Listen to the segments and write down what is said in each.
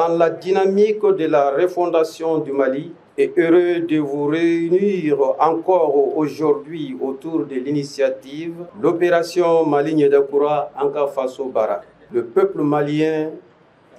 dans la dynamique de la refondation du Mali et heureux de vous réunir encore aujourd'hui autour de l'initiative l'opération Mali Niédakoura Anka Faso Bara. Le peuple malien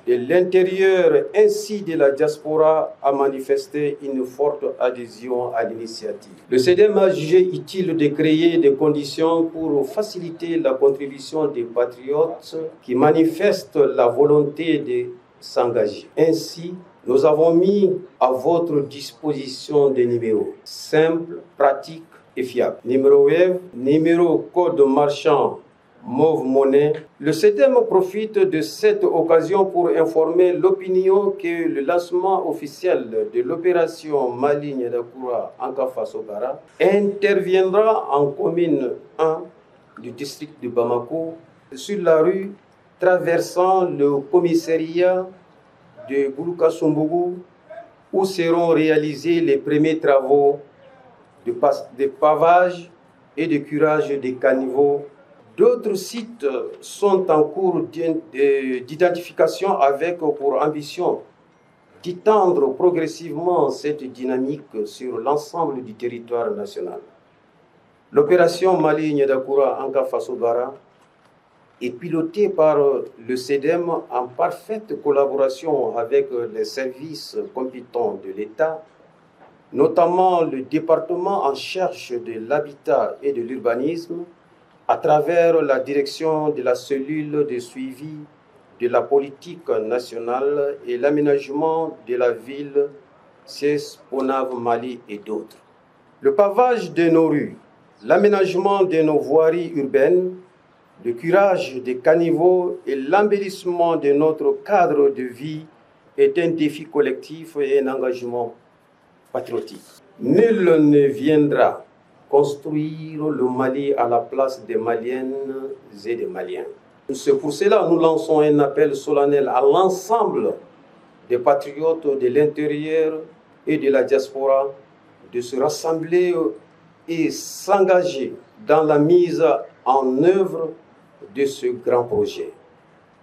de l'intérieur ainsi de la diaspora a manifesté une forte adhésion à l'initiative. Le CDM a jugé utile de créer des conditions pour faciliter la contribution des patriotes qui manifestent la volonté de s'engager. Ainsi, nous avons mis à votre disposition des numéros simples, pratiques et fiables. Numéro web, numéro code marchand Mauve Monnaie. Le CEDEM profite de cette occasion pour informer l'opinion que le lancement officiel de l'opération Mali Niédakoura Anka Faso Bara interviendra en commune 1 du district de Bamako sur la rue traversant le commissariat de Goulouka-Sumbougou où seront réalisés les premiers travaux de pavage et de curage des caniveaux. D'autres sites sont en cours d'identification avec pour ambition d'étendre progressivement cette dynamique sur l'ensemble du territoire national. L'opération Mali Niédakoura Anka Faso Bara est pilotée par le CEDEM en parfaite collaboration avec les services compétents de l'État, notamment le département en charge de l'habitat et de l'urbanisme, à travers la direction de la cellule de suivi de la politique nationale et l'aménagement de la ville, CESPONAV Mali et d'autres. Le pavage de nos rues, l'aménagement de nos voiries urbaines, le curage des caniveaux et l'embellissement de notre cadre de vie est un défi collectif et un engagement patriotique. Nul ne viendra construire le Mali à la place des Maliennes et des Maliens. C'est pour cela que nous lançons un appel solennel à l'ensemble des patriotes de l'intérieur et de la diaspora de se rassembler et s'engager dans la mise en œuvre de ce grand projet.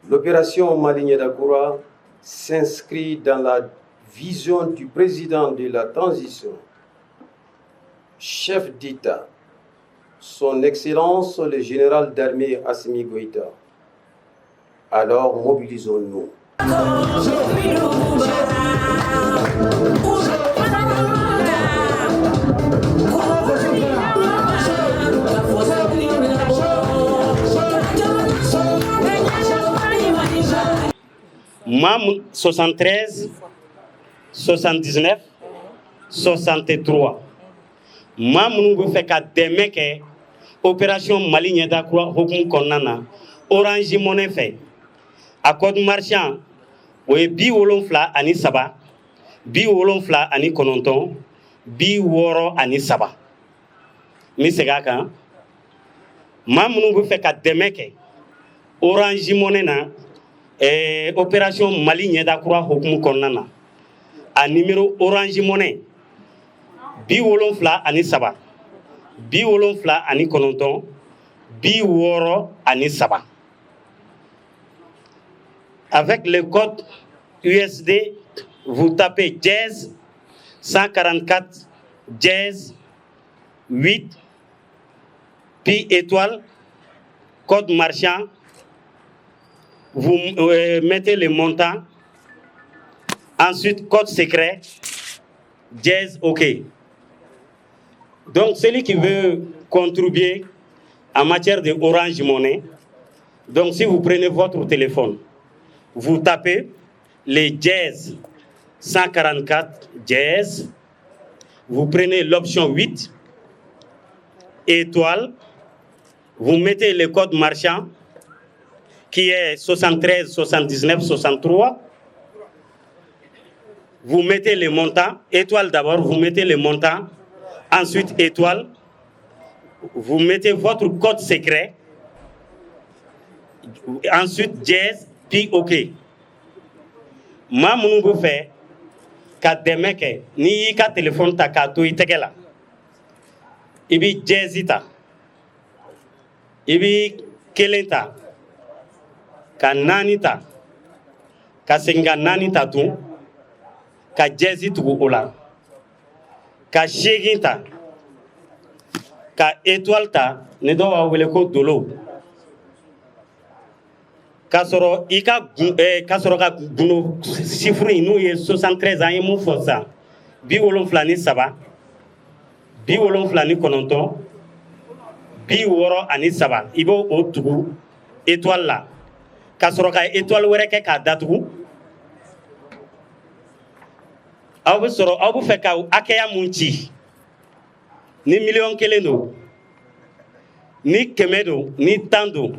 L'opération Mali Niédakoura s'inscrit dans la vision du président de la transition, chef d'État, son Excellence le général d'armée Assimi Goïta. Alors mobilisons-nous. MAM 73, 79, 63. MAM nous fait qu'à demain que opération Mali Niédakoura Hokum Konana, Orange Money fait. À code marchand, oui, bi wolonfla ani saba, bi wolonfla ani kononton, bi woro ani saba. Mi segaka. MAM nous fait qu'à demain que Orange Money na opération Mali Niédakoura Hokum Konana. A numéro Orange Money bi wolonfla ani saba, bi wolonfla ani kononton, bi woro ani saba. Avec le code USD, vous tapez jazz 144 jazz 8 pi étoile code marchand. Vous mettez le montant. Ensuite, code secret, jazz OK. Donc, celui qui veut contribuer en matière de Orange Money, donc si vous prenez votre téléphone, vous tapez les jazz 144 jazz, vous prenez l'option 8, étoile, vous mettez le code marchand qui est 73 79 63. Vous mettez les montants, étoile d'abord, vous mettez les montants, ensuite étoile, vous mettez votre code secret, ensuite jazz, puis OK. Maman vous fait qu'à demain que ni ka téléphone ta ka to itegela. Ibi jazzita. Ibi kelenta. Ka nanita. ka segin ka 4 ta tun ka jɛsi tugu o la ka 8 ta ka étoile ta ni dɔw b'a wele ko dolo ka sɔrɔ ka gundo chiffre n'u ye 73 an ye mun fɔ sisan 73 79 63 i b'o o tugu étoile la ka sɔrɔ ka étoile wɛrɛ kɛ k'a datugu aw bɛ fɛ ka hakɛya mun ci ni 1,000,000 don ni 100 don ni 10 don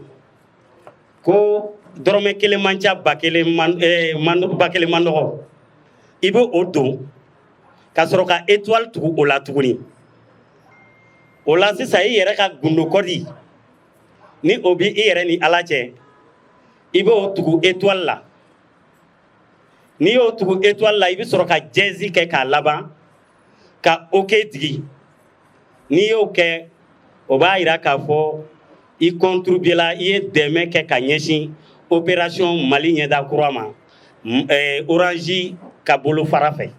ko dɔrɔmɛ 1 man ca 1,000 man nɔgɔ i bɛ o don ka sɔrɔ ka étoile tugu o la tuguni o la sisan i yɛrɛ ka gundo kɔdi ni o bi i yɛrɛ ni Ala cɛ i bɛ o tugu étoile la n'i y'o tugu étoile la i bɛ sɔrɔ ka jɛsi kɛ k'a laban ka OK digi n'i y'o kɛ o b'a yira k'a fɔ i contribuera i ye dɛmɛ kɛ ka ɲɛsin opération Mali ɲɛda kura ma Orange ka bolo fara fɛ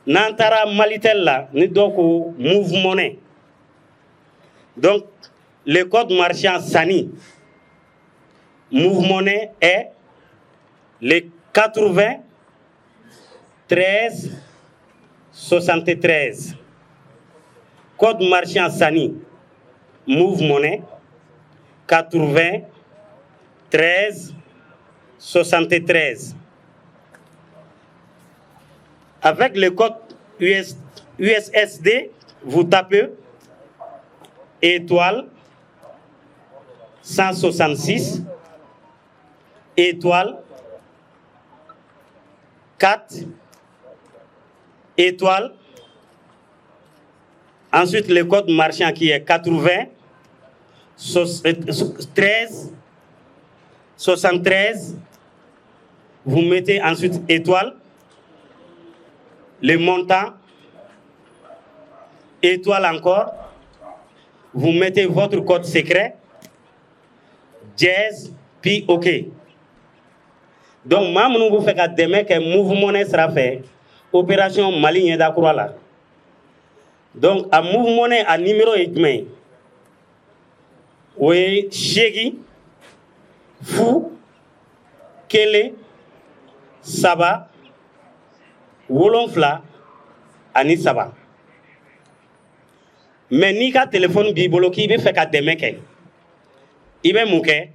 n'an taara Malitel la ni dɔw ko Move Money donc le code marchand SANI Move Money est le 80 13 73 code marchand SANI Move Money 80 13 73 avec le code USSD vous tapez étoile 166 étoile 4 étoile ensuite le code marchand qui est 80 13 73 vous mettez ensuite étoile le montant étoile encore vous mettez votre code secret jazz puis OK donc maa minnu b'u fɛ ka dɛmɛ kɛ Move Money sira fɛ opération Mali ɲɛda kura la donc a Move Money a numéro ye jumɛn ye o ye 8 0 1 3 7 7 mais n'i ka téléphone b'i bolo k'i bɛ fɛ ka dɛmɛ kɛ i bɛ mun kɛ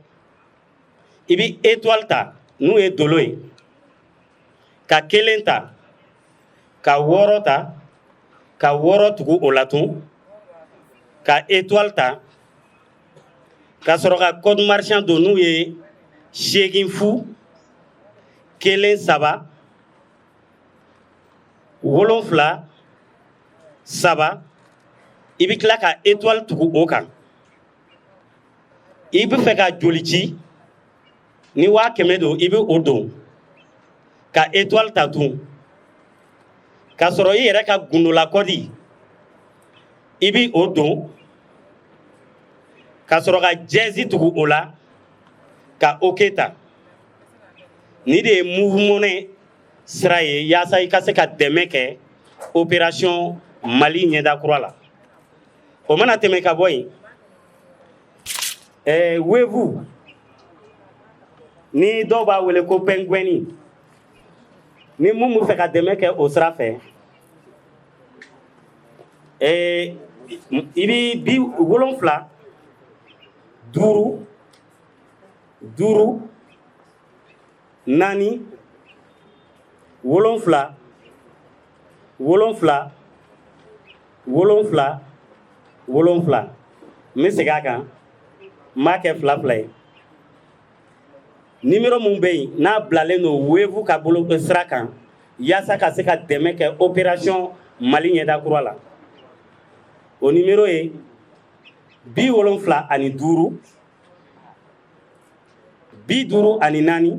i bɛ étoile ta n'u ye dolo ye ka 1 ta ka 6 ta ka 6 tugu o la tun ka étoile ta ka sɔrɔ ka code marchand don n'u ye 8 0 1 3 7 7 i bɛ tila ka étoile tugu o kan i bɛ fɛ ka joli ci ni 100 don i bɛ o don ka étoile ta tun ka sɔrɔ i yɛrɛ ka gundola kɔdi i bɛ o don ka sɔrɔ ka jɛsi tugu o la ka OK ta ni de ye Move Money sira ye yaasa i ka se ka dɛmɛ kɛ opération Mali ɲɛda kura la o mana tɛmɛ ka bɔ yen Wave ni dɔw b'a wele ko Penguin ni mun bɛ fɛ ka dɛmɛ kɛ o sira fɛ i bɛ 7 5 5 4 7 7 7 7 n segin a kan n b'a kɛ 2 ye numéro mun bɛ yen n'a bilalen don Wave ka bolo sira kan yaasa ka se ka dɛmɛ kɛ opération Mali ɲɛda kura la o numéro ye 75 ani 5 50 ani 4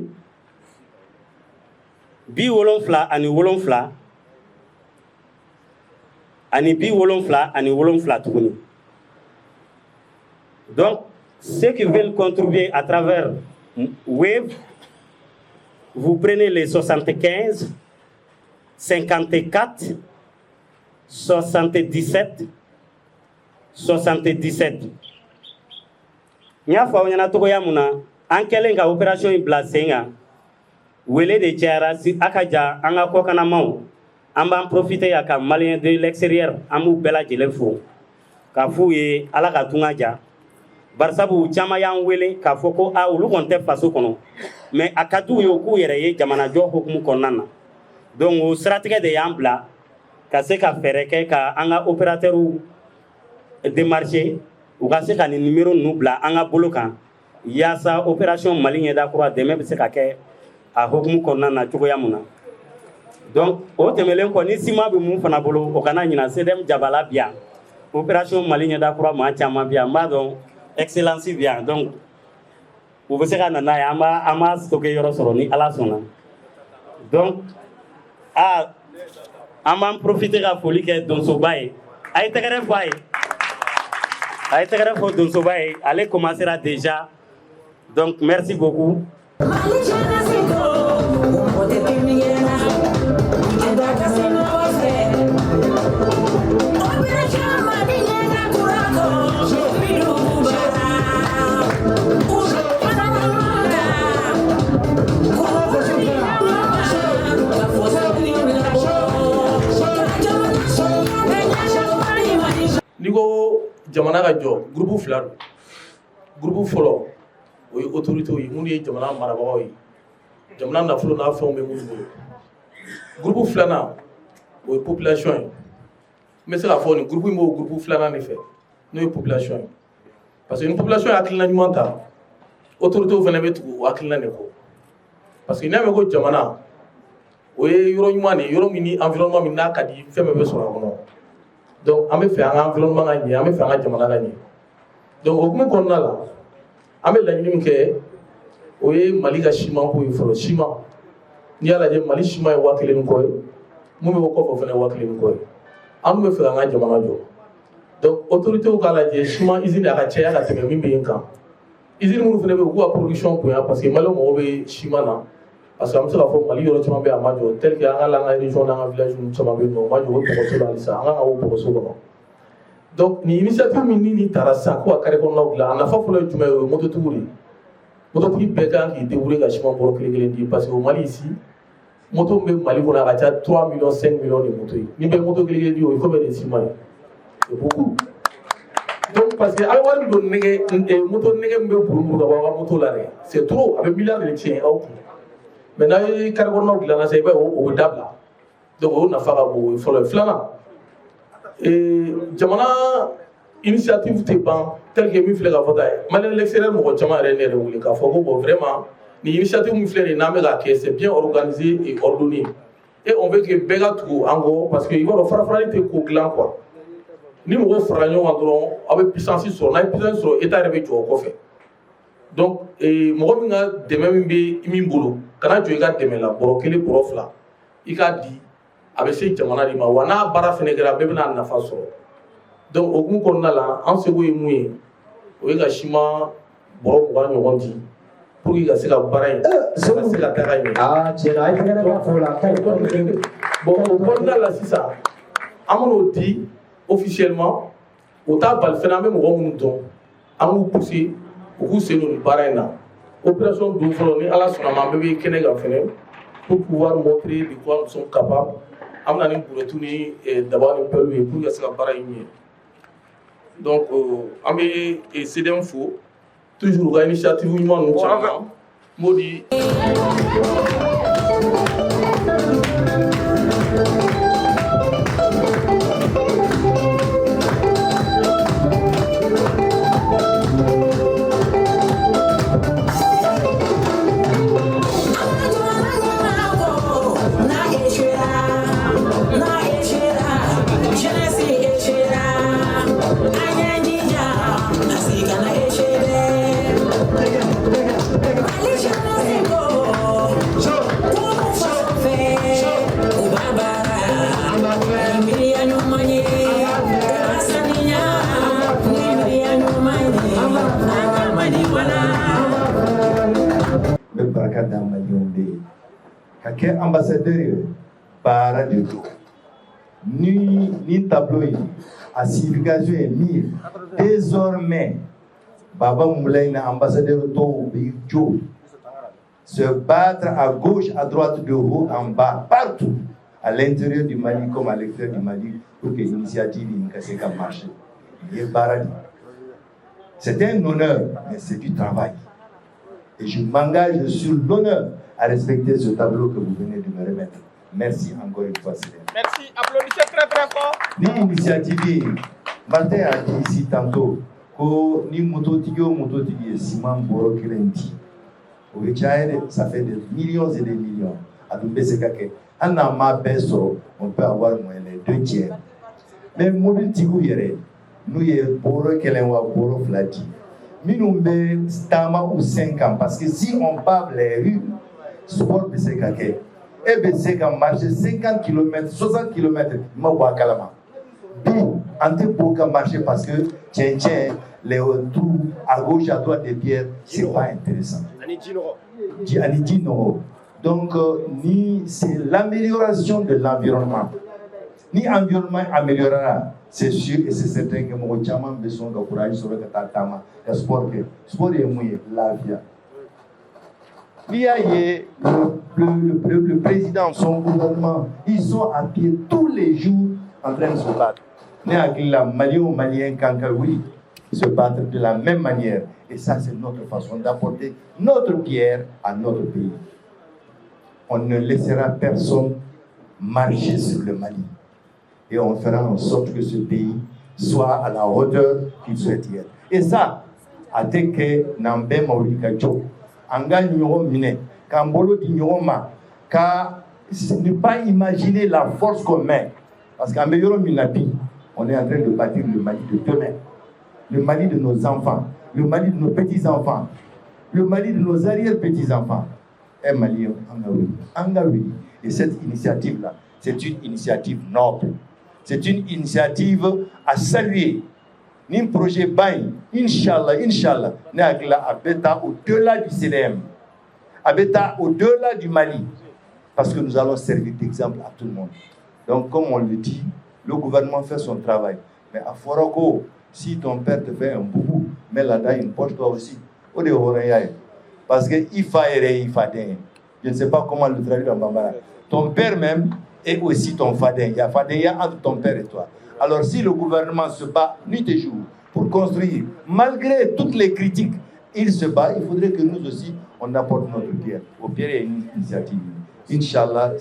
70 ani 7 ani 70 ani 7 tuguni donc ceux qui veulent contribuer à travers Wave vous prenez les 75, 54, 77, 77. Nya fa onyana to ya muna ankelen ka operation in blasenga wele de tiara si akaja anga ko kana maw amba profiter ya ka malien de l'extérieur amu bela jelefo ka fu ye ala ka tunga ja barsabu chama yan wele ka foko a ulu konte faso kono mais akatu yo ku yere ye jamana jo hukumu konana donc o stratégie de yambla ka se ka fereke ka anga opérateur de marché ou ka se ka ni numéro nubla anga bolokan yasa opération Mali Ɲɛda Kura dɛmɛ bɛ se ka kɛ a hukumu kɔnɔna na cogoya mun na donc o tɛmɛlen kɔ ni ciment bɛ mun fana bolo o kana ɲina CDM Jabala bi yan opération Mali Ɲɛda Kura maa caman bi yan n b'a dɔn excellence bi yan donc u bɛ se ka na n'a ye an b'a stocké yɔrɔ sɔrɔ ni Ala sɔnna donc an b'an profiter ka foli kɛ donsoba ye a ye tɛgɛrɛ fɔ a ye a ye tɛgɛrɛ fɔ donsoba ye ale commencera déjà donc merci beaucoup. Nigo jamana ka jɔ groupe fila don groupe fɔlɔ o ye autorité ye minnu ye jamana marabagaw ye jamana nafolo n'a fɛnw bɛ minnu bolo groupe filanan o ye population ye n bɛ se k'a fɔ nin groupe in b'o groupe filanan de fɛ n'o ye population ye parce que ni population ye hakilina ɲuman ta autorité fana bɛ tugu o hakilina de kɔ parce que n'i y'a mɛn ko jamana o ye yɔrɔ ɲuman de ye yɔrɔ min ni environnement min n'a ka di fɛn bɛɛ bɛ sɔrɔ a kɔnɔ donc an bɛ fɛ an ka environnement ka ɲɛ an bɛ fɛ an ka jamana ka ɲɛ donc o hukumu kɔnɔna la an bɛ laɲini min kɛ o ye Mali ka siman ko ye fɔlɔ siman n'i y'a lajɛ Mali siman ye 1000 ni kɔ ye mun bɛ bɔ kɔfɛ fana ye 1000 ni kɔ ye an dun bɛ fɛ an ka jamana jɔ donc autorités k'a lajɛ siman usine a ka caya ka tɛmɛ min bɛ yen kan usine minnu fana bɛ yen u k'u ka production bonya parce que Mali mago bɛ siman na parce que an bɛ se k'a fɔ Mali yɔrɔ caman bɛ yen a ma jɔ tel que an ka région n'an ka village caman bɛ yen nɔ o ma jɔ o bɔgɔso la halisa an kan ka o bɔgɔso kɔnɔ donc ni initiative min ni taara sisan ko ka carré kɔnɔnaw dilan a nafa fɔlɔ ye jumɛn ye o ye mototigiw de ye mototigi bɛɛ kan k'i débrouiller ka siman bɔrɔ kelen kelen di parce que au Mali ici moto min bɛ Mali kɔnɔ a ka ca 3 millions 5 millions de moto ye ni bɛ moto kelen kelen di o il faut mettre des ciment ye c'est beaucoup donc parce que a bɛ wari min don nɛgɛ moto nɛgɛ min bɛ burumuru ka bɔ aw ka moto la dɛ c'est trop a bɛ miliyari de tiɲɛ aw kun mais n'a ye carré kɔnɔnaw dilan na sisan i b'a ye o bɛ dabila donc o nafa ka bon o ye fɔlɔ ye filanan jamana initiative tɛ ban tel que min filɛ ka fɔ ta ye Malien l'extérieur mɔgɔ caman yɛrɛ ne yɛrɛ wele k'a fɔ ko bon vraiment ni initiative min filɛ nin n'an bɛ k'a kɛ c'est bien organisé et ordonné et on veut que bɛɛ ka tugu an kɔ parce que i b'a dɔn fara-farali tɛ ko dilan quoi ni mɔgɔw farala ɲɔgɔn kan dɔrɔn aw bɛ puissance sɔrɔ n'a ye puissance sɔrɔ état yɛrɛ bɛ jɔ o kɔfɛ donc mɔgɔ min ka dɛmɛ min bɛ min bolo kana jɔ i ka dɛmɛ la bɔrɔ kelen bɔrɔ fila i k'a di a bɛ se jamana de ma wa n'a baara fɛnɛ kɛra bɛɛ bɛna nafa sɔrɔ donc o hukumu kɔnɔna la an seko ye mun ye o ye ka siman bɔrɔ 20 ɲɔgɔn di pour que ka se ka baara in ka se ka taga ɲɛ bon o kɔnɔna la sisan an man'o di officiellement o t'a bali fɛnɛ an bɛ mɔgɔ minnu dɔn an k'u pousser u k'u sen don nin baara in na opération don fɔlɔ ni Ala sɔnna ma an bɛɛ bɛ kɛnɛ kan fɛnɛ pour pouvoir montrer de quoi nous sommes capables an bɛna ni buretu ni daba ni pelle ye pour que ka se ka baara in ɲɛ donc an bɛ CDM fo toujours u ka initiative ɲuman ninnu caman m'o di kɛ ambassadeur ye baara de don ni tableau in a signification ye min ye désormais Baba Moulay na ambassadeur tɔw bɛ jo se battre à gauche, à droite, de haut, en bas, partout, à l'intérieur du Mali comme à l'extérieur du Mali, pour que l'initiative marche. C'est un honneur, mais c'est du travail. Et je m'engage sur l'honneur à respecter ce tableau que vous venez de me remettre. Merci encore une fois, Céline. Merci, applaudissez très très fort. L'initiative, Martin a dit ici tantôt, que ni mototigi et Simon Boro Kirenti. Ça fait des millions et des millions. On peut avoir moins les 2 tiers. Mais nous Boro Flati. Nous Stama ou 5 ans. Parce que si on parle les rues, sport Bessekake, et Besseka marcher 50 km, 60 km, Mawakalama. Ante Boka marcher parce que tiens, les trous à gauche, à droite des pierres, c'est pas intéressant. Donc, ni c'est l'amélioration de l'environnement. Ni l'environnement améliorera, c'est sûr et c'est certain que mon chaman besoin de courage sur le tatama, le sport est mouillé, la vie. Le président, son gouvernement, ils sont à pied tous les jours en train de se battre. Malien, Kankaoui, se battre de la même manière. Et ça, c'est notre façon d'apporter notre pierre à notre pays. On ne laissera personne marcher sur le Mali. Et on fera en sorte que ce pays soit à la hauteur qu'il souhaite y être. Et ça, à Teke, Nambe, Maurikacho, Anga Nyon Mine, Kambolo Dinyoma, car ne pas imaginer la force qu'on met. Parce qu'en meilleur Minapi, on est en train de bâtir le Mali de demain. Le Mali de nos enfants, le Mali de nos petits-enfants, le Mali de nos arrière-petits-enfants. Un Mali Angaoui. Et cette initiative-là, c'est une initiative noble. C'est une initiative à saluer. Ni un projet bain, Inch'Allah, Néagla Abeta au-delà du CDM, Abeta au-delà du Mali, parce que nous allons servir d'exemple à tout le monde. Donc, comme on le dit, le gouvernement fait son travail. Mais à Foroko, si ton père te fait un boubou, mets là-dedans une poche toi aussi. Parce que il faut. Je ne sais pas comment le traduire en bambara. Ton père même est aussi ton fadin. Il y a fadin entre ton père et toi. Alors si le gouvernement se bat nuit et jour pour construire, malgré toutes les critiques, il se bat, il faudrait que nous aussi, on apporte notre pierre. Au pierre, il y a une initiative. Inch'Allah,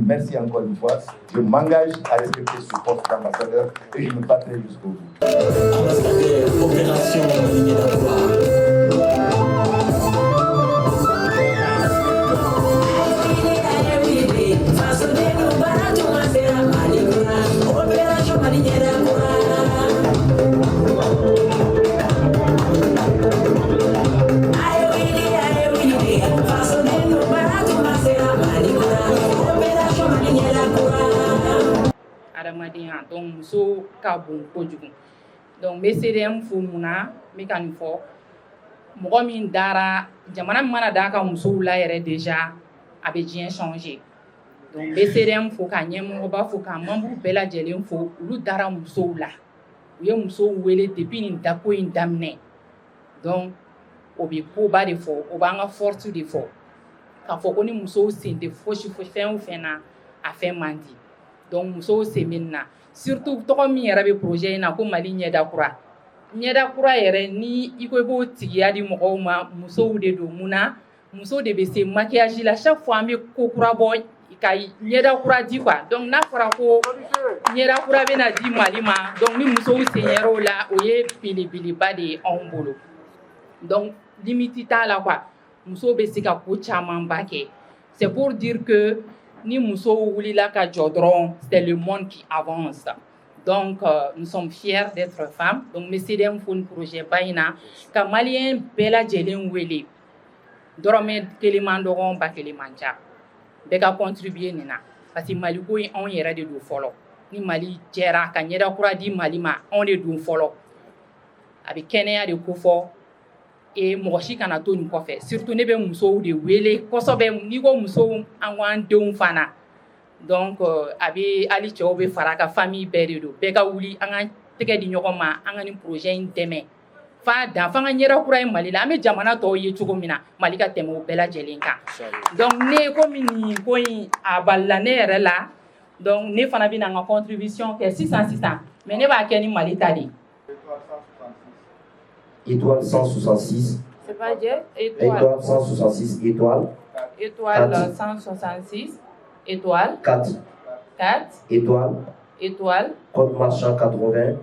merci encore une fois. Je m'engage à respecter ce poste d'ambassadeur et je me battrai jusqu'au bout. Ambassadeur, opération Ligne d'Avoie. adamadenya donc muso ka bon kojugu donc n bɛ CDM fo mun na n bɛ ka nin fɔ mɔgɔ min dara jamana min mana da ka musow la yɛrɛ déjà a bɛ diɲɛ changer donc n bɛ CDM fo ka ɲɛmɔgɔba fo ka membre bɛɛ lajɛlen fo olu dara musow la u ye musow wele depuis nin dako in daminɛ donc o bɛ koba de fɔ o b'an ka force de fɔ k'a fɔ ko ni musow sen tɛ fosi fɛn o fɛn na a fɛn man di. Donc musow semina surtout tɔgɔ min yɛrɛ bɛ projet in na ko Mali ɲɛdakura yɛrɛ ni i ko i b'o tigiya di mɔgɔw ma musow de don mun na muso de bɛ se maquillage la chaque fois an bɛ ko kura bɔ ka ɲɛdakura di quoi donc n'a fɔra ko ɲɛdakura bɛna di Mali ma donc ni musow senyɛrɛ o la o ye belebeleba de ye anw bolo donc limite t'a la quoi musow bɛ se ka ko camanba kɛ c'est pour dire que ni muso wulila ka jɔ dɔrɔn c'est le monde qui avance donc nous sommes fiers d'être femmes donc n bɛ CDM fo nin projet ba in na ka maliyɛn bɛɛ lajɛlen wele dɔrɔmɛ kelen man dɔgɔ ba kelen man ca bɛɛ ka contribuer nin na parce que Mali ko in anw yɛrɛ de don fɔlɔ ni Mali jɛra ka ɲɛdakura di Mali ma anw de don fɔlɔ a bɛ kɛnɛya de ko fɔ et mɔgɔ si kana to nin kɔfɛ surtout ne bɛ musow de wele kosɛbɛ n'i ko musow an ko an denw fana donc a bɛ hali cɛw bɛ fara a kan famille bɛɛ de don bɛɛ ka wuli an ka tɛgɛ di ɲɔgɔn ma an ka nin projet in dɛmɛ f'a dan f'an ka ɲɛda kura ye Mali la an bɛ jamana tɔw ye cogo min na Mali ka tɛmɛ o bɛɛ lajɛlen kan donc ne komi nin ko in a balila ne yɛrɛ la donc ne fana bɛ na n ka contribution kɛ sisan mais ne b'a kɛ ni Mali ta de. Étoile 166. C'est pas dire Étoile 166. Étoile. Étoile 4. 166. Étoile. 4. 4. Étoile. Étoile. Code marchand 80.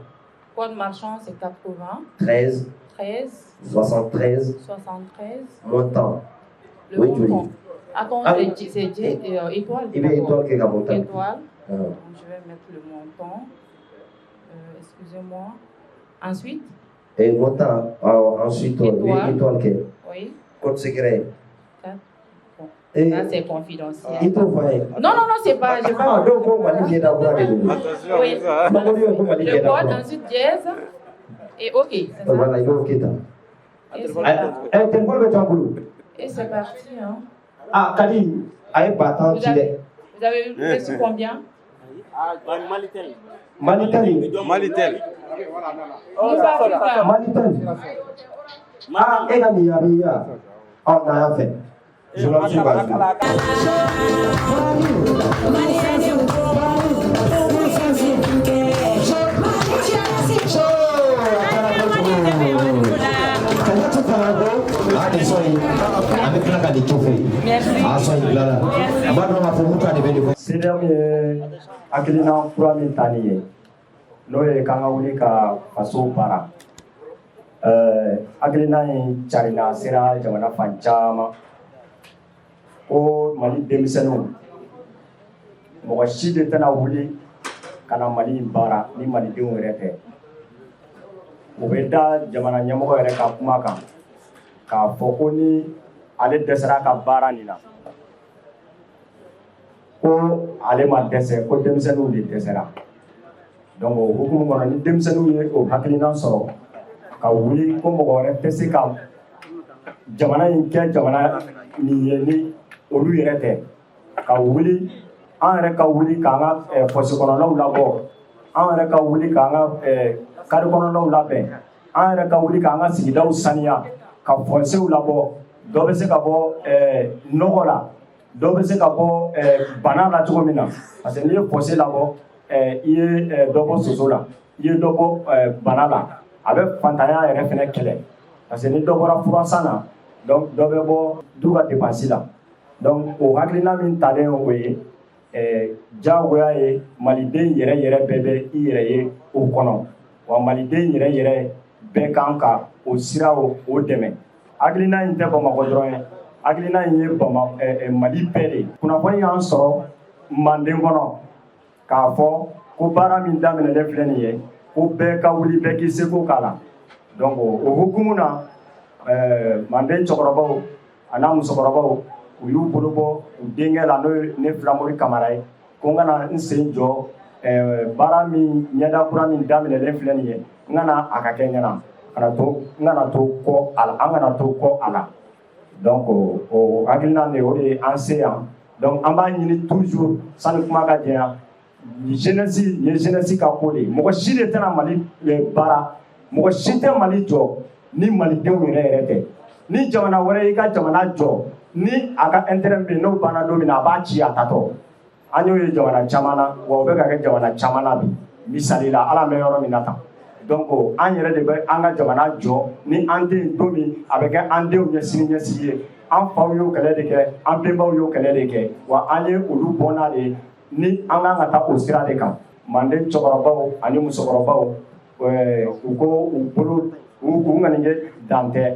Code marchand c'est 80. 13. 13. 73. 73. Montant. Le oui, montant. Attends, c'est étoile. Il y a étoile qui est la montant. Étoile. Je vais mettre le montant. Excusez-moi. Ensuite. Et montant. Alors, ensuite, étoile qui est. Oui. Code secret. 4. Bon. Ça, c'est confidentiel. Non, c'est pas. Je pas. Donc, on va dire d'abord. Oui. Le code, ensuite dièse. Et OK. Voilà, il est OK. Et c'est parti. Hein. Ah, Kali, aïe, battant, vous avez reçu combien? Malitel. Ah, et Kali, on a fait. Je n'en suis pas. CDM ye hakilina kura min tali ye n'o ye k'an ka wuli ka faso baara hakilina in carina sera jamana fan caman ko Mali denmisɛnninw mɔgɔ si de tɛna wuli ka na Mali baara ni malidenw yɛrɛ tɛ u bɛ da jamana ɲɛmɔgɔ yɛrɛ ka kuma kan k'a fɔ ko ni ale dɛsɛra ka baara nin na ko ale ma dɛsɛ ko denmisɛnninw de dɛsɛra donc o hukumu kɔnɔ ni denmisɛnninw ye o hakilina sɔrɔ ka wuli ko mɔgɔ wɛrɛ tɛ se ka jamana in kɛ jamana min ye ni olu yɛrɛ tɛ ka wuli an yɛrɛ ka wuli k'an ka fosi kɔnɔnaw labɔ an yɛrɛ ka wuli k'an ka kari kɔnɔnaw labɛn an yɛrɛ ka wuli k'an ka sigidaw saniya ka fossés labɔ dɔ bɛ se ka bɔ nɔgɔ la dɔ bɛ se ka bɔ bana la cogo min na parce que n'i ye fossé labɔ i ye dɔ bɔ soso la i ye dɔ bɔ bana la a bɛ fantanya yɛrɛ fɛnɛ kɛlɛ parce que ni dɔ bɔra furasan na donc dɔ bɛ bɔ du ka dépense la donc o hakilina min talen o ye diyagoya ye maliden yɛrɛ yɛrɛ bɛɛ bɛ i yɛrɛ ye o kɔnɔ wa maliden yɛrɛ yɛrɛ bɛɛ kan ka o sira o dɛmɛ hakilina in tɛ Bamakɔ dɔrɔn ye hakilina in ye Mali bɛɛ de kunnafoni y'an sɔrɔ Manden kɔnɔ k'a fɔ ko baara min daminɛlen filɛ nin ye ko bɛɛ ka wuli bɛɛ k'i seko k'a la donc o hukumu na Manden cɛkɔrɔbaw a n'a musokɔrɔbaw u y'u bolo bɔ u denkɛ la n'o ye ne Filamori Kamara ye ko n kana n sen jɔ baara min ɲɛda kura min daminɛlen filɛ nin ye n kana a ka kɛ ɲɛna n kana to kɔ a la an kana to kɔ a la donc o hakilina de o de ye an se yan donc an b'a ɲini toujours sani kuma ka jɛya jeunesse ye jeunesse ka ko de ye mɔgɔ si de tɛna Mali baara mɔgɔ si tɛ Mali jɔ ni malidenw yɛrɛ tɛ ni jamana wɛrɛ y'i ka jamana jɔ ni a ka intérêt bɛ yen n'o banna don min na a b'a ci a tatɔ an y'o ye jamana caman na wa o bɛ ka kɛ jamana caman na bi misali la ala bɛ yɔrɔ min na tan donc an yɛrɛ de bɛ an ka jamana jɔ ni an den don min a bɛ kɛ an denw ɲɛsigi ye an faw y'o kɛlɛ de kɛ an benbaw y'o kɛlɛ de kɛ wa an ye olu bɔnna de ni an kan ka taa o sira de kan Manden cɛkɔrɔbaw ani musokɔrɔbaw u ko u bolo u ŋanijɛ dan tɛ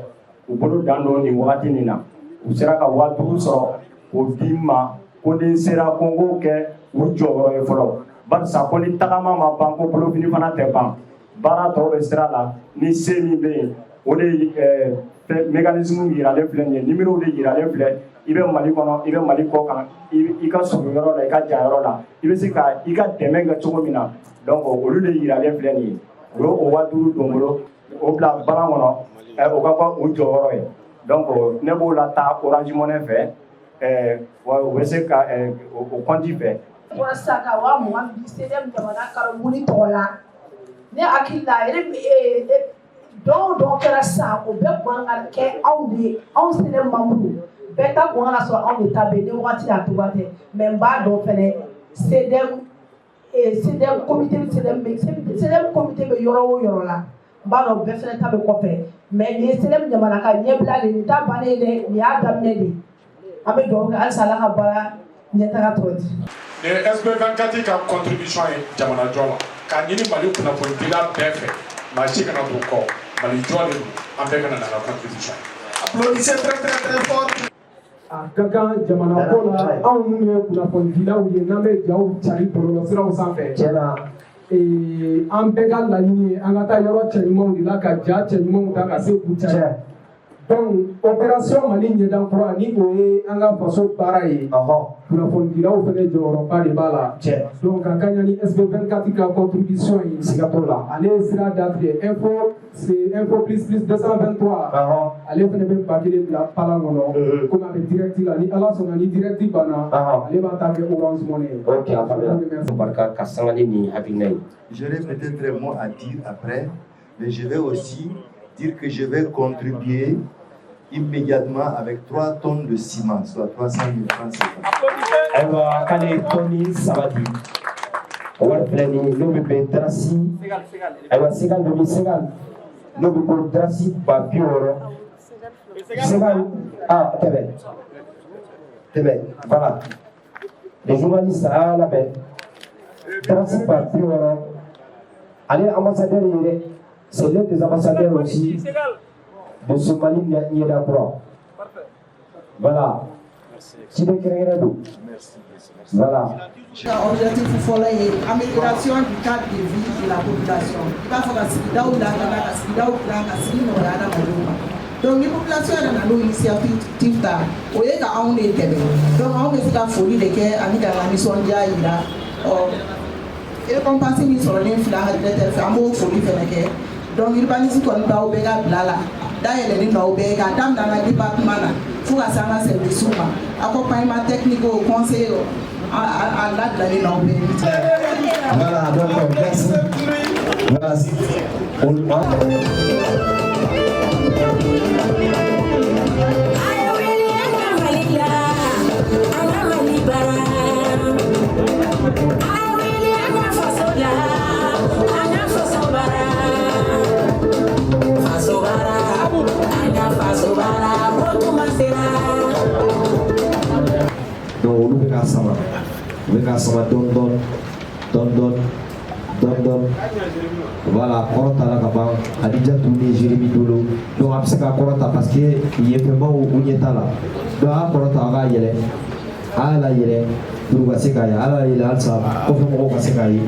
u bolo dan don nin wagati nin na u sera ka 5000 sɔrɔ k'o di n ma ko ni n sera ko n k'o kɛ u jɔyɔrɔ ye fɔlɔ barisa ko ni tagama ma ban ko bolofili fana tɛ ban baara tɔw bɛ sira la ni se min bɛ yen o de ye mécanisme yiralen filɛ nin ye numéro de yiralen filɛ i bɛ Mali kɔnɔ i bɛ Mali kɔ kan i ka surun yɔrɔ la i ka jan yɔrɔ la i bɛ se ka i ka dɛmɛ kɛ cogo min na donc olu de yiralen filɛ nin ye o ye o 5000 don bolo o bila balan kɔnɔ o ka kɔ o jɔyɔrɔ ye donc ne b'o la taa Orange Money fɛ o bɛ se ka o compte fɛ. Walasa ka wa mugan di CDM jamana karabuni tɔgɔ la ne hakili la yɛrɛ dɔw kɛra sisan o bɛɛ kɔn ka kɛ anw de ye anw CDM membre bɛɛ ta kɔn ka sɔrɔ anw de ta bɛ yen ni wagati y'a tuba tɛ mais n b'a dɔn fɛnɛ CDM comité bɛ yɔrɔ o yɔrɔ la n b'a dɔn bɛɛ fɛnɛ ta bɛ kɔfɛ mais nin ye CDM jamana ka ɲɛbila de nin ta bannen dɛ nin y'a daminɛ de an bɛ dugawu kɛ halisa Ala ka baara ɲɛtaga tɔ di. SB24 ka contribution ye jamana jɔ la k'a ɲini Mali kunnafonidila bɛɛ fɛ maa si kana don kɔ Mali jɔ de don an bɛɛ kana na ka contribution. Applaudissez très très très fort. A ka kan jamana ko la anw minnu ye kunnafonidilaw ye n'an bɛ jaw cari bɔlɔlɔsiraw sanfɛ tiɲɛna an bɛɛ ka laɲini ye an ka taa yɔrɔ cɛɲumanw de la ka ja cɛɲumanw ta ka se k'u cari donc opération Mali ɲɛdankura ni o ye an ka faso baara ye kunnafonidilaw fɛnɛ jɔyɔrɔba de b'a la donc a ka ɲa ni SB24 ka contribution ye siga t'o la ale ye sira datigɛ info plus 223 ale fɛnɛ bɛ ba kelen bila palan kɔnɔ komi a bɛ direct la ni Ala sɔnna ni direct banna ale b'a ta kɛ Orange Money. Ok, a faamuya barika ka sangani ni hakilina ye. J'aurais peut-être un mot à dire après, mais je vais aussi dire que je vais contribuer immédiatement avec 3 tonnes de ciment, soit 300 000 francs CFA. Ayiwa k'ale tɔni 3 di o wari filɛ nin ye n'o bɛ bɛn darasi ayiwa Segal dɔ bɛ Segal n'o bɛ bɔ darasi 60,000 Segal tɛmɛ voilà les journalistes a labɛn darasi 60,000 ale ambassadeur ye dɛ c'est l'un des ambassadeurs aussi de ce Mali ɲɛdakura voilà Sidé kɛrɛnkɛrɛn don voilà. L'objectif fɔlɔ ye amélioration du cadre de vie de la population i b'a fɔ ka sigidaw lakana ka sigidaw dilan ka sigi nɔgɔya adamadenw ma donc ni population yɛrɛ nana initiative ta o ye ka anw de dɛmɛ donc anw bɛ se ka foli de kɛ ani ka ka nisɔndiya yira récompense min sɔrɔlen filɛ an ka directeur fɛ an b'o foli fɛnɛ kɛ donc urbanisme kɔni b'aw bɛɛ ka bila la dayɛlɛlen n'aw bɛɛ k'a daminɛ an ka département na fo ka se an ka service ma accompagnement technique au conseil à l'adlani n'aw bɛɛ. Voilà, donc merci. Donc olu bɛ ka sama dɔn voilà kɔrɔta la ka ban Adija tun ni Jérémy Dolo donc a bɛ se ka kɔrɔta parce que yefɛmaw u ɲɛ t'a la donc a kɔrɔta a b'a yɛlɛ a y'a la yɛlɛ pour ka se k'a ye a y'a la yɛlɛ halisa kɔfɛ mɔgɔw ka se k'a ye